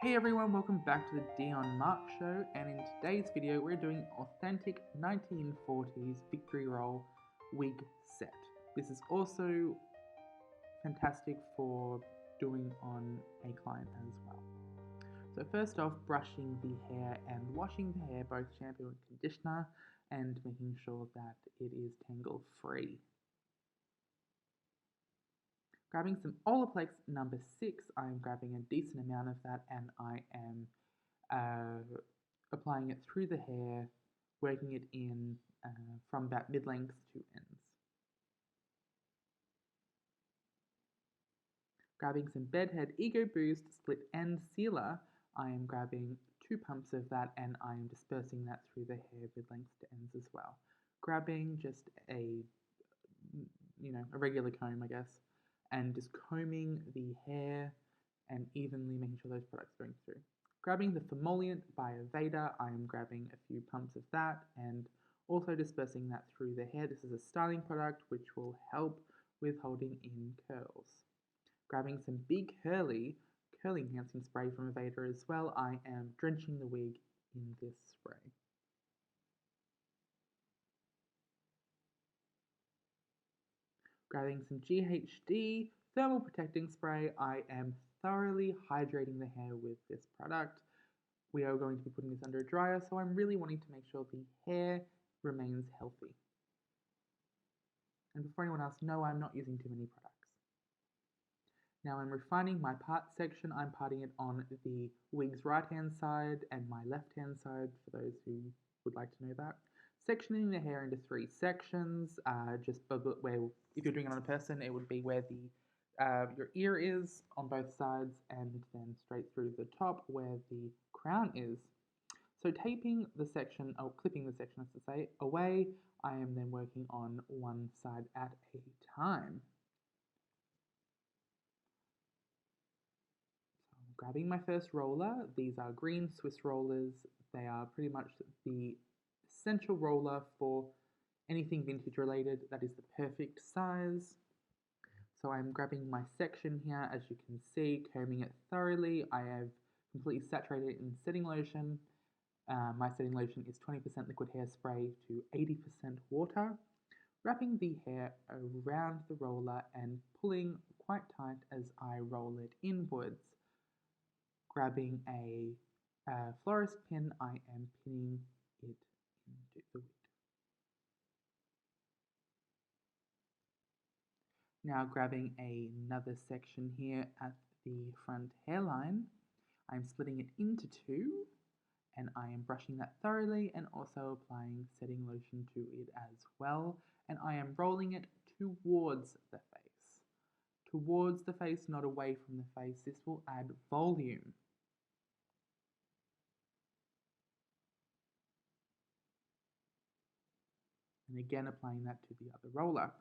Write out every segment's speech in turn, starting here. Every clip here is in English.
Hey everyone, welcome back to the Dion Mark Show, and in today's video we're doing authentic 1940s victory roll wig set. This is also fantastic for doing on a client as well. So first off, brushing the hair and washing the hair, both shampoo and conditioner, and making sure that it is tangle free. Grabbing some Olaplex number 6, I am grabbing a decent amount of that and I am applying it through the hair, working it in from about mid-length to ends. Grabbing some Bedhead Ego Boost Split End Sealer, I am grabbing 2 pumps of that and I am dispersing that through the hair mid-length to ends as well. Grabbing just a regular comb, I guess, and just combing the hair and evenly making sure those products are going through. Grabbing the Femollient by Aveda, I am grabbing a few pumps of that and also dispersing that through the hair. This is a styling product which will help with holding in curls. Grabbing some Big Curly curling enhancing spray from Aveda as well, I am drenching the wig in this spray. Grabbing some GHD thermal protecting spray, I am thoroughly hydrating the hair with this product. We are going to be putting this under a dryer, so I'm really wanting to make sure the hair remains healthy. And before anyone else, no, I'm not using too many products. Now I'm refining my part section. I'm parting it on the wig's right hand side and my left hand side, for those who would like to know that. Sectioning the hair into 3 sections, just where, if you're doing it on a person, it would be where your ear is on both sides, and then straight through the top where the crown is. So taping the section, or clipping the section, I should say, away, I am then working on one side at a time. So I'm grabbing my first roller. These are green Swiss rollers. They are pretty much the essential roller for anything vintage related. That is the perfect size. So I'm grabbing my section here, as you can see, combing it thoroughly. I have completely saturated it in setting lotion. My setting lotion is 20% liquid hairspray to 80% water. Wrapping the hair around the roller and pulling quite tight as I roll it inwards. Grabbing a florist pin, I am pinning it into the wig. Now grabbing another section here at the front hairline, I'm splitting it into 2 and I am brushing that thoroughly and also applying setting lotion to it as well, and I am rolling it towards the face. Towards the face, not away from the face. This will add volume. And again applying that to the other roller.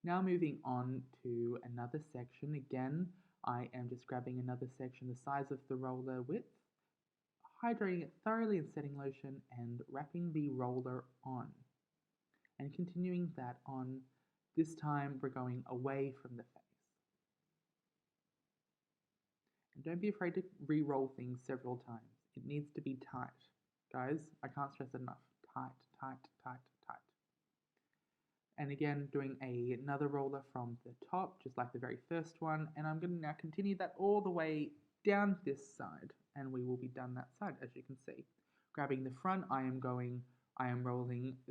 Now moving on to another section. Again, I am just grabbing another section the size of the roller width, hydrating it thoroughly in setting lotion and wrapping the roller on. And continuing that on, this time we're going away from the face. And don't be afraid to re-roll things several times. It needs to be tight. Guys, I can't stress it enough. Tight, tight, tight, tight. And again, doing another roller from the top, just like the very first one. And I'm going to now continue that all the way down this side. And we will be done that side, as you can see. Grabbing the front, I am rolling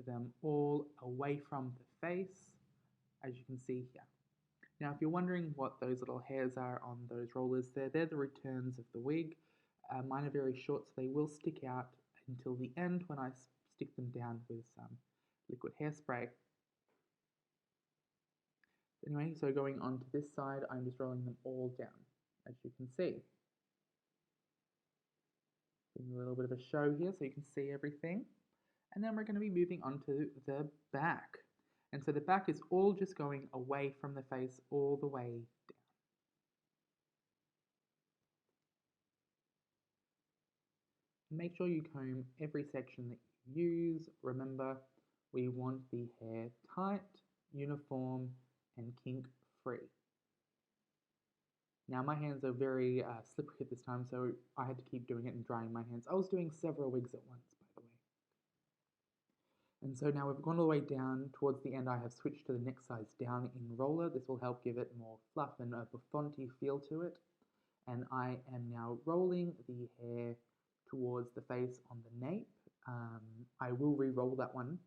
them all away from the face, as you can see here. Now, if you're wondering what those little hairs are on those rollers there, they're the returns of the wig. Mine are very short, so they will stick out until the end when I stick them down with some liquid hairspray. Anyway, so going on to this side, I'm just rolling them all down, as you can see. Doing a little bit of a show here so you can see everything. And then we're going to be moving on to the back. And so the back is all just going away from the face all the way down. Make sure you comb every section that you use. Remember, we want the hair tight, uniform, and kink free. Now my hands are very slippery at this time, so I had to keep doing it and drying my hands. I was doing several wigs at once, by the way. And so now we've gone all the way down towards the end. I have switched to the next size down in roller. This will help give it more fluff and a buffonty feel to it. And I am now rolling the hair towards the face on the nape. I will re-roll that one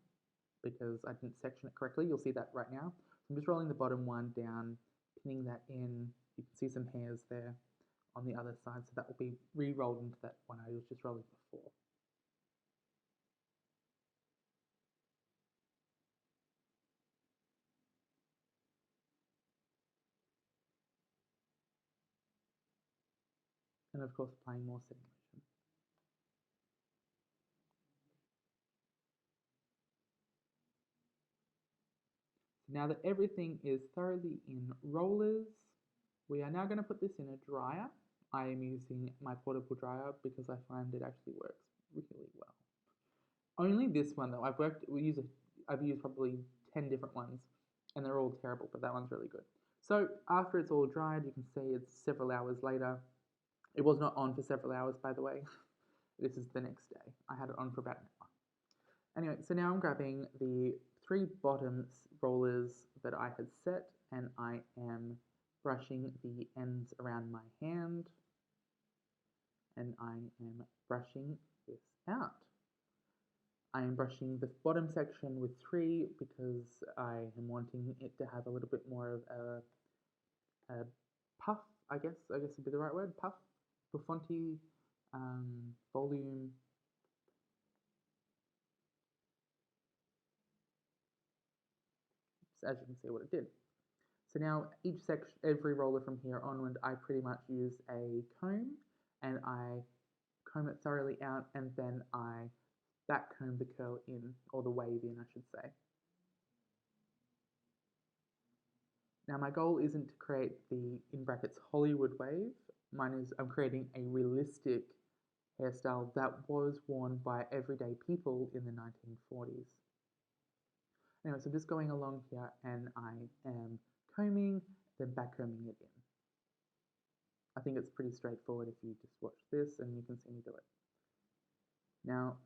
because I didn't section it correctly. You'll see that right now. So I'm just rolling the bottom one down, pinning that in. You can see some hairs there on the other side, so that will be re-rolled into that one I was just rolling before. And of course applying more setting lotion. Now that everything is thoroughly in rollers, we are now going to put this in a dryer. I am using my portable dryer because I find it actually works really well. Only this one though. I've used probably 10 different ones and they're all terrible, but that one's really good. So after it's all dried, you can see it's several hours later. It was not on for several hours, by the way. This is the next day. I had it on for about an hour. Anyway, so now I'm grabbing the 3 bottom rollers that I had set and I am brushing the ends around my hand and I am brushing this out. I am brushing the bottom section with 3 because I am wanting it to have a little bit more of a puff, I guess would be the right word, puff, buffonty, volume. As you can see what it did. So now each section, every roller from here onward, I pretty much use a comb and I comb it thoroughly out and then I back comb the curl in, or the wave in, I should say. Now my goal isn't to create the, in brackets, Hollywood wave. Mine is I'm creating a realistic hairstyle that was worn by everyday people in the 1940s. Anyway, so I'm just going along here and I am combing, then back combing it in. I think it's pretty straightforward if you just watch this and you can see me do it. Now,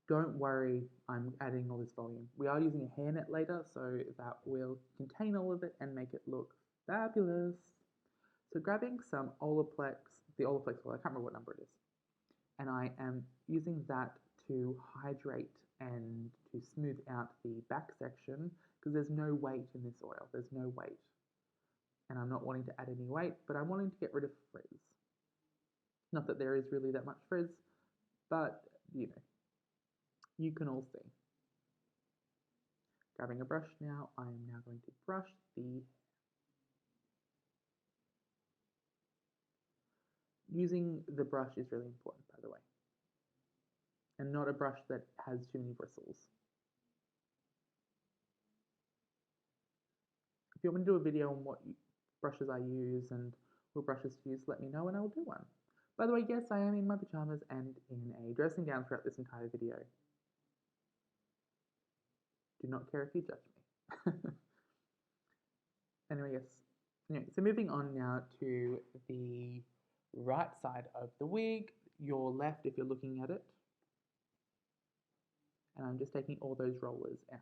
don't worry, I'm adding all this volume. We are using a hairnet later, so that will contain all of it and make it look fabulous. So grabbing some Olaplex, the Olaplex oil, I can't remember what number it is, and I am using that to hydrate and to smooth out the back section because there's no weight in this oil. There's no weight. And I'm not wanting to add any weight, but I'm wanting to get rid of frizz. Not that there is really that much frizz, but you know, you can all see. Grabbing a brush now, I am now going to brush the hair. Using the brush is really important, by the way, and not a brush that has too many bristles. If you want me to do a video on what brushes I use and what brushes to use, let me know and I'll do one. By the way, yes, I am in my pajamas and in a dressing gown throughout this entire video. Do not care if you judge me. Anyway, yes. Anyway, so moving on now to the right side of the wig, your left if you're looking at it. And I'm just taking all those rollers out.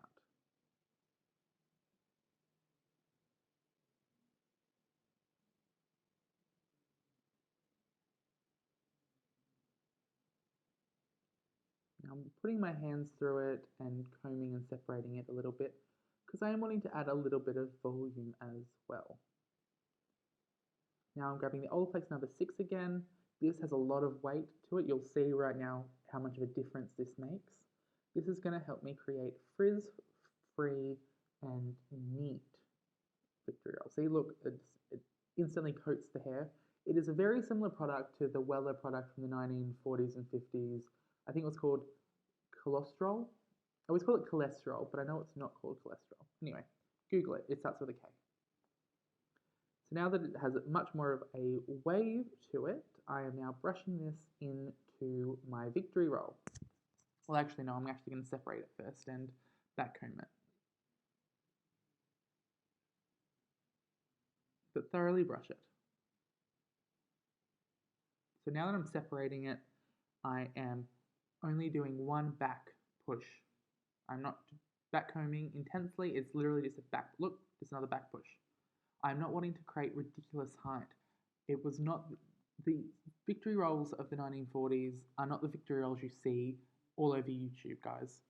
Now I'm putting my hands through it and combing and separating it a little bit because I am wanting to add a little bit of volume as well. Now I'm grabbing the Olaplex number 6 again. This has a lot of weight to it. You'll see right now how much of a difference this makes. This is going to help me create frizz-free and neat victory roll. See, look, it instantly coats the hair. It is a very similar product to the Weller product from the 1940s and 50s. I think it was called cholesterol. I always call it cholesterol, but I know it's not called cholesterol. Anyway, Google it. It starts with a K. So now that it has much more of a wave to it, I am now brushing this into my victory roll. Well, actually, no, I'm actually going to separate it first and back comb it. But thoroughly brush it. So now that I'm separating it, I am only doing one back push. I'm not backcombing intensely, it's literally just a back, look, just another back push. I'm not wanting to create ridiculous height. It was not, the victory rolls of the 1940s are not the victory rolls you see all over YouTube, guys.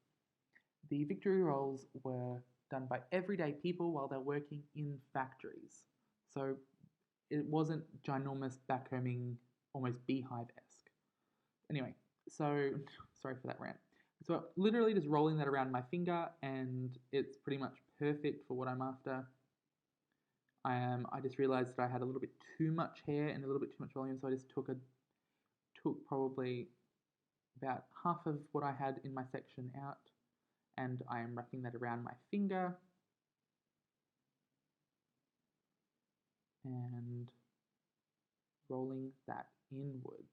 The victory rolls were done by everyday people while they're working in factories. So it wasn't ginormous backcombing, almost beehive-esque. Anyway, so sorry for that rant. So literally just rolling that around my finger and it's pretty much perfect for what I'm after. I just realized that I had a little bit too much hair and a little bit too much volume, so I just took probably about half of what I had in my section out, and I am wrapping that around my finger and rolling that inwards.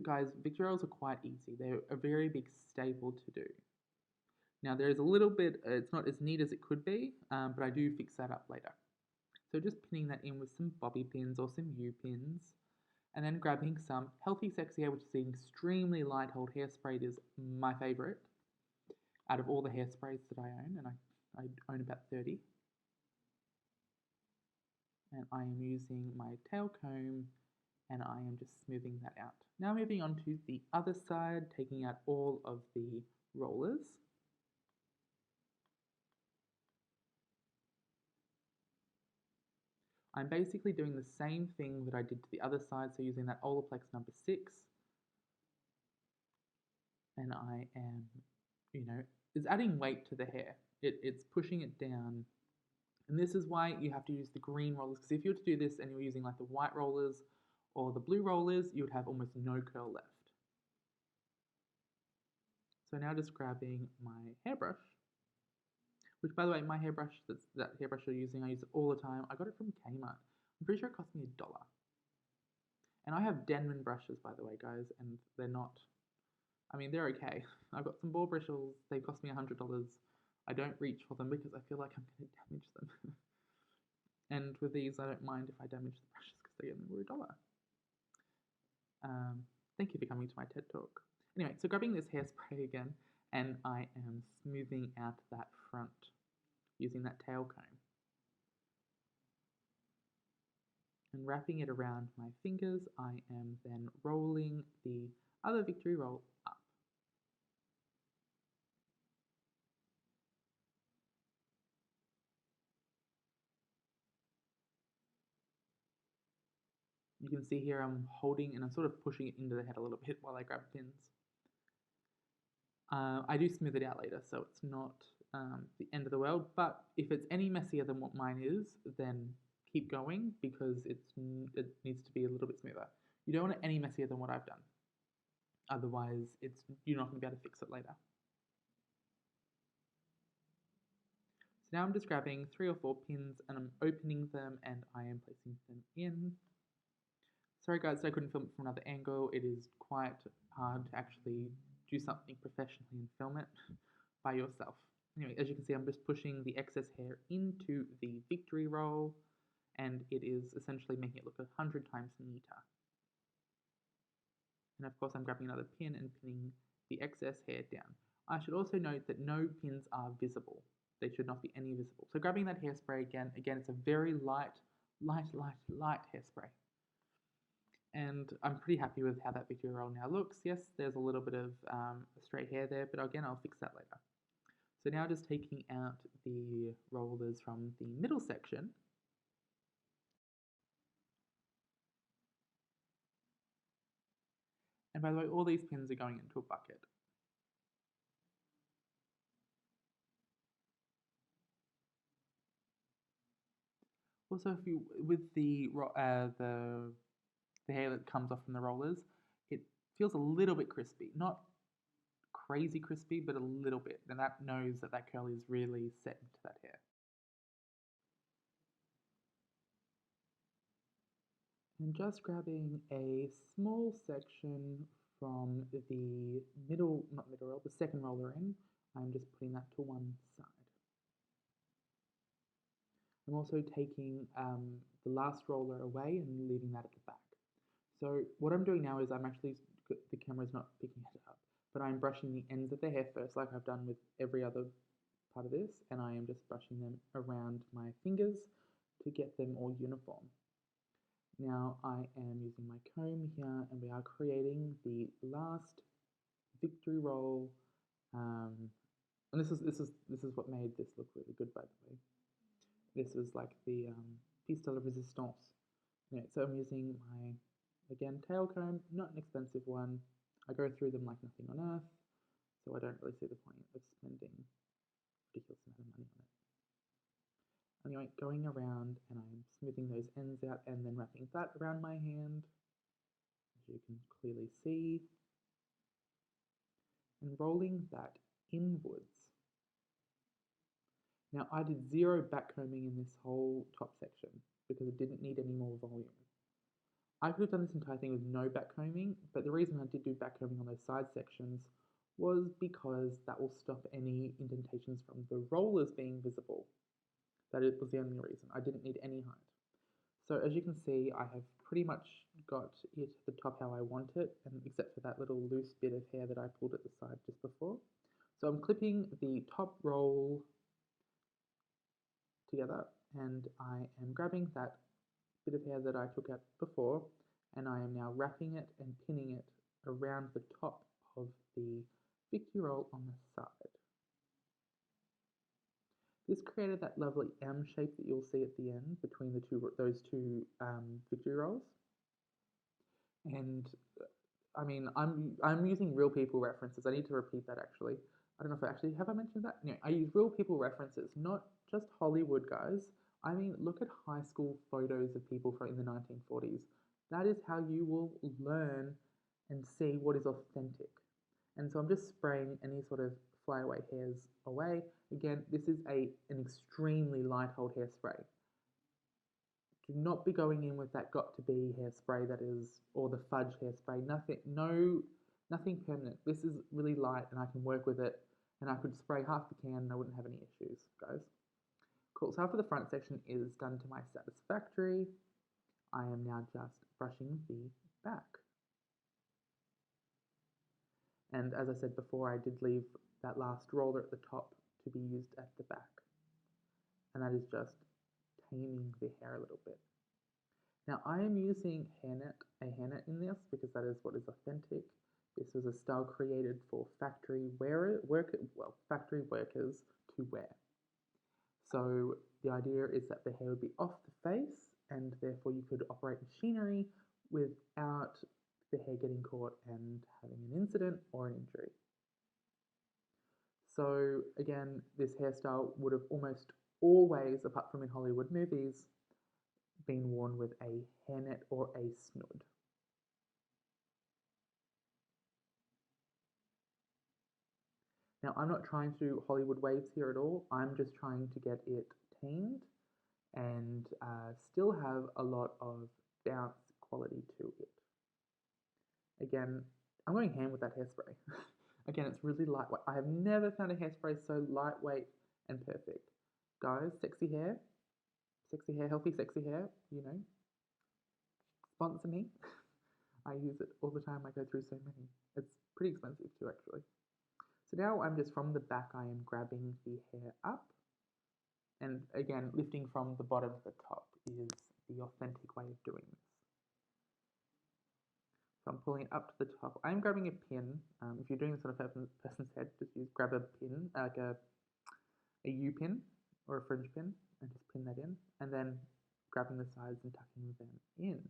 Guys, victory rolls are quite easy. They're a very big staple to do. Now there is a little bit, it's not as neat as it could be, but I do fix that up later. So just pinning that in with some bobby pins or some U-pins, and then grabbing some Healthy Sexy Hair, which is an extremely light hold hairspray. It is my favourite out of all the hairsprays that I own, and I own about 30. And I am using my tail comb, and I am just smoothing that out. Now moving on to the other side, taking out all of the rollers. I'm basically doing the same thing that I did to the other side, so using that Olaplex number 6. And I am, it's adding weight to the hair. It's pushing it down. And this is why you have to use the green rollers, because if you were to do this and you were using like the white rollers or the blue rollers, you would have almost no curl left. So now just grabbing my hairbrush, which by the way, my hairbrush, that hairbrush you're using, I use it all the time. I got it from Kmart. I'm pretty sure it cost me $1. And I have Denman brushes, by the way, guys, and they're not, they're okay. I've got some ball bristles, they cost me $100. I don't reach for them because I feel like I'm going to damage them. And with these, I don't mind if I damage the brushes because they only were $1. Thank you for coming to my TED Talk. Anyway, so grabbing this hairspray again, and I am smoothing out that front using that tail comb. And wrapping it around my fingers, I am then rolling the other victory roll up. You can see here I'm holding and I'm sort of pushing it into the head a little bit while I grab pins. I do smooth it out later, so it's not the end of the world, but if it's any messier than what mine is, then keep going because it needs to be a little bit smoother. You don't want it any messier than what I've done. Otherwise, you're not going to be able to fix it later. So now I'm just grabbing 3 or 4 pins and I'm opening them and I am placing them in. Sorry guys, I couldn't film it from another angle. It is quite hard to actually do something professionally and film it by yourself. Anyway, as you can see, I'm just pushing the excess hair into the victory roll, and it is essentially making it look 100 times neater. And of course, I'm grabbing another pin and pinning the excess hair down. I should also note that no pins are visible. They should not be any visible. So grabbing that hairspray again, it's a very light hairspray. And I'm pretty happy with how that victory roll now looks. Yes, there's a little bit of straight hair there, but again, I'll fix that later. So now just taking out the rollers from the middle section. And by the way, all these pins are going into a bucket. Also, with the hair that comes off from the rollers, it feels a little bit crispy. Not crazy crispy, but a little bit. And that knows that curl is really set into that hair. And just grabbing a small section from the not middle roll, the second roller in, I'm just putting that to one side. I'm also taking the last roller away and leaving that at the back. So what I'm doing now is the camera's not picking it up, but I'm brushing the ends of the hair first, like I've done with every other part of this, and I am just brushing them around my fingers to get them all uniform. Now I am using my comb here, and we are creating the last victory roll. And this is what made this look really good, by the way. This was like the piece de la resistance. Anyway, so I'm using my, again, tail comb, not an expensive one. I go through them like nothing on earth, so I don't really see the point of spending a ridiculous amount of money on it. Anyway, going around and I'm smoothing those ends out and then wrapping that around my hand, as you can clearly see, and rolling that inwards. Now I did 0 backcombing in this whole top section because it didn't need any more volume. I could have done this entire thing with no backcombing, but the reason I did do backcombing on those side sections was because that will stop any indentations from the rollers being visible. That was the only reason. I didn't need any height. So as you can see, I have pretty much got it at the top how I want it, and except for that little loose bit of hair that I pulled at the side just before. So I'm clipping the top roll together, and I am grabbing that bit of hair that I took out before, and I am now wrapping it and pinning it around the top of the victory roll on the side. This created that lovely M shape that you'll see at the end between those two victory rolls. And I mean, I'm using real people references. I need to repeat that actually. I don't know if have I mentioned that? No, I use real people references, not just Hollywood guys. I mean, look at high school photos of people from in the 1940s. That is how you will learn and see what is authentic. And so I'm just spraying any sort of flyaway hairs away. Again, this is an extremely light hold hairspray. Do not be going in with that got to be hairspray that is, or the fudge hairspray. Nothing permanent. This is really light and I can work with it, and I could spray half the can and I wouldn't have any issues, guys. Cool, so after the front section is done to my satisfactory, I am now just brushing the back. And as I said before, I did leave that last roller at the top to be used at the back. And that is just taming the hair a little bit. Now I am using a hairnet in this because that is what is authentic. This was a style created for factory workers to wear. So the idea is that the hair would be off the face, and therefore you could operate machinery without the hair getting caught and having an incident or an injury. So again, this hairstyle would have almost always, apart from in Hollywood movies, been worn with a hairnet or a snood. Now I'm not trying to do Hollywood waves here at all. I'm just trying to get it tamed and still have a lot of bounce quality to it. Again, I'm going ham with that hairspray. Again, it's really lightweight. I have never found a hairspray so lightweight and perfect. Guys, sexy hair, healthy sexy hair, you know, sponsor me. I use it all the time. I go through so many. It's pretty expensive too, actually. So now I'm just from the back, I am grabbing the hair up. And again, lifting from the bottom to the top is the authentic way of doing this. So I'm pulling it up to the top. I'm grabbing a pin. If you're doing this on a person's head, just grab a pin, like a U-pin or a fringe pin, and just pin that in. And then grabbing the sides and tucking them in.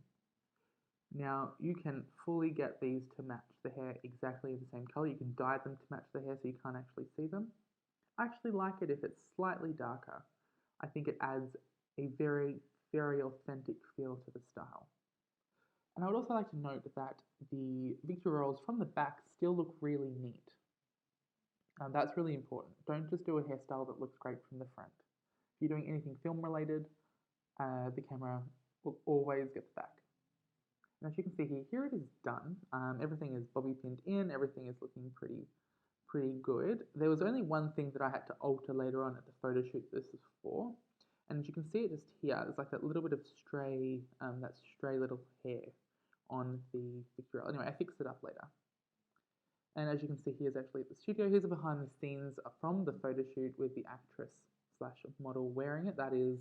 Now, you can fully get these to match the hair exactly the same color. You can dye them to match the hair so you can't actually see them. I actually like it if it's slightly darker. I think it adds a very, very authentic feel to the style. And I would also like to note that the victory rolls from the back still look really neat. That's really important. Don't just do a hairstyle that looks great from the front. If you're doing anything film related, the camera will always get the back. And as you can see here it is done. Everything is bobby pinned in, everything is looking pretty good. There was only one thing that I had to alter later on at the photo shoot this is for. And as you can see it just here, there's like that little bit of stray little hair, on the picture. Anyway, I fixed it up later. And as you can see, here's actually at the studio. Here's a behind the scenes from the photo shoot with the actress slash model wearing it. That is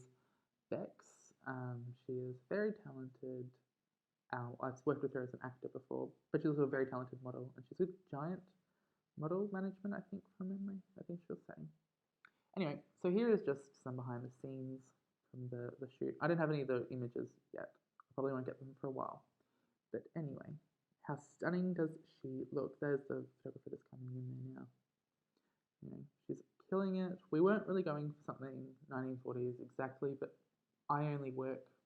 Bex. She is very talented. I've worked with her as an actor before, but she's also a very talented model, and she's with Giant Model Management, I think, from memory. I think she was saying. Anyway, so here is just some behind the scenes from the shoot. I don't have any of the images yet. I probably won't get them for a while. But anyway, how stunning does she look? There's the photographer that's coming in there now. You know, she's killing it. We weren't really going for something 1940s exactly, but I only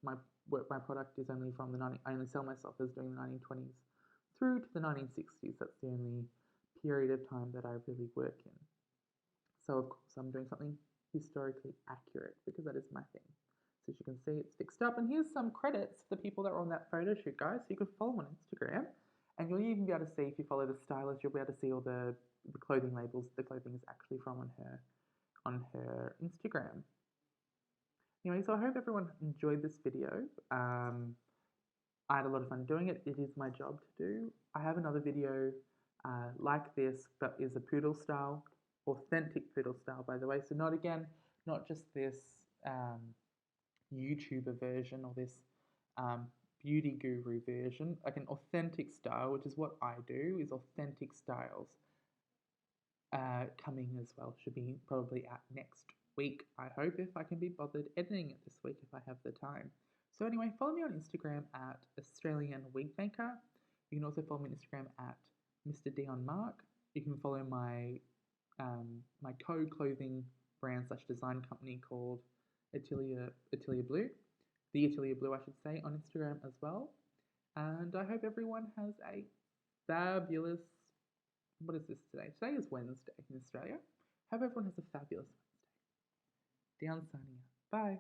my product is only from I only sell myself as doing the 1920s through to the 1960s. That's the only period of time that I really work in. So of course I'm doing something historically accurate because that is my thing. So as you can see, it's fixed up, and here's some credits for the people that were on that photo shoot, guys. So you can follow on Instagram, and you'll even be able to see, if you follow the stylist, you'll be able to see all the clothing labels. The clothing is actually from on her Instagram. Anyway, so I hope everyone enjoyed this video. I had a lot of fun doing it. It is my job to do. I have another video like this, but is a poodle style, authentic poodle style, by the way. So not just this YouTuber version or this beauty guru version, like an authentic style, which is what I do, is authentic styles. Coming as well, should be probably out next week, I hope, if I can be bothered editing it this week, if I have the time. So anyway, follow me on Instagram at Australian Wig Maker. You can also follow me on Instagram at Mr. Dion Mark. You can follow my my co-clothing brand slash design company called Atelier Blue, the Atelier Blue, I should say, on Instagram as well. And I hope everyone has a fabulous, what is this today? Today is Wednesday in Australia. Hope everyone has a fabulous Wednesday. Down signing out. Bye.